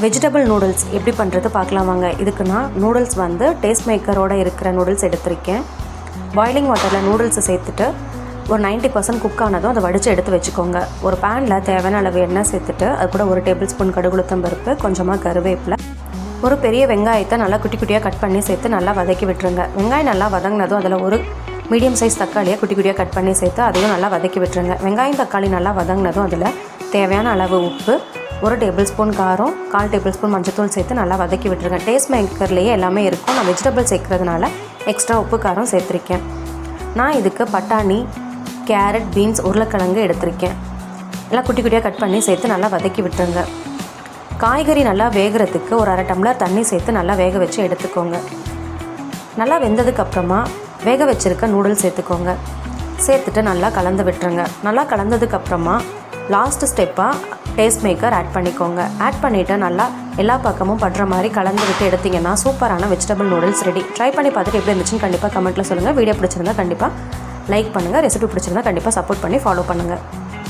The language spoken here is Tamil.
வெஜிடபிள் நூடுல்ஸ் எப்படி பண்ணுறது பார்க்கலாம் வாங்க. இதுக்கு நான் நூடுல்ஸ் வந்து டேஸ்ட் மேக்கரோடு இருக்கிற நூடுல்ஸ் எடுத்திருக்கேன். பாய்லிங் வாட்டரில் நூடுல்ஸை சேர்த்துட்டு ஒரு 90% குக் ஆனதும் அதை வடித்து எடுத்து வச்சுக்கோங்க. ஒரு பேனில் தேவையான அளவு எண்ணெய் சேர்த்துட்டு அது கூட 1 டேபிள் ஸ்பூன் கடுகுளுத்தம் பருப்பு, கொஞ்சமாக கருவேப்பிலை, ஒரு பெரிய வெங்காயத்தை நல்லா குட்டி குட்டியாக கட் பண்ணி சேர்த்து நல்லா வதக்கி விட்டுருங்க. வெங்காயம் நல்லா வதங்கினதும் அதில் ஒரு மீடியம் சைஸ் தக்காளியை குட்டி குட்டியாக கட் பண்ணி சேர்த்து அதையும் நல்லா வதக்கி விட்டுருங்க. வெங்காயம் தக்காளி நல்லா வதங்கினதும் அதில் தேவையான அளவு உப்பு, 1 டேபிள் ஸ்பூன் காரம், 1/4 டேபிள் ஸ்பூன் மஞ்சத்தூள் சேர்த்து நல்லா வதக்கி விட்டுருங்க. டேஸ்ட் மேக்கர்லேயே எல்லாமே இருக்கும். நான் வெஜிடபிள் சேர்க்குறதுனால எக்ஸ்ட்ரா உப்பு காரம் சேர்த்துருக்கேன். நான் இதுக்கு பட்டாணி, கேரட், பீன்ஸ், உருளைக்கிழங்கு எடுத்திருக்கேன். எல்லாம் குட்டி குட்டியாக கட் பண்ணி சேர்த்து நல்லா வதக்கி விட்டுருங்க. காய்கறி நல்லா வேகிறதுக்கு ஒரு 1/2 டம்ளர் தண்ணி சேர்த்து நல்லா வேக வச்சு எடுத்துக்கோங்க. நல்லா வெந்ததுக்கப்புறமா வேக வச்சுருக்க நூடுல்ஸ் சேர்த்துக்கோங்க. சேர்த்துட்டு நல்லா கலந்து விட்டுருங்க. நல்லா கலந்ததுக்கப்புறமா லாஸ்ட் ஸ்டெப்பாக டேஸ்ட் மேக்கர் ஆட் பண்ணிக்கோங்க. ஆட் பண்ணிவிட்டு நல்லா எல்லா பக்கமும் படுற மாதிரி கலந்து விட்டு எடுத்திங்கன்னா சூப்பரான வெஜிடபிள் நூடுல்ஸ் ரெடி. ட்ரை பண்ணி பார்த்துட்டு எப்படி இருந்துச்சுன்னு கண்டிப்பாக கமெண்ட்டில் சொல்லுங்கள். வீடியோ பிடிச்சிருந்தா கண்டிப்பாக லைக் பண்ணுங்கள். ரெசிபி பிடிச்சிருந்தா கண்டிப்பாக சப்போர்ட் பண்ணி ஃபாலோ பண்ணுங்கள்.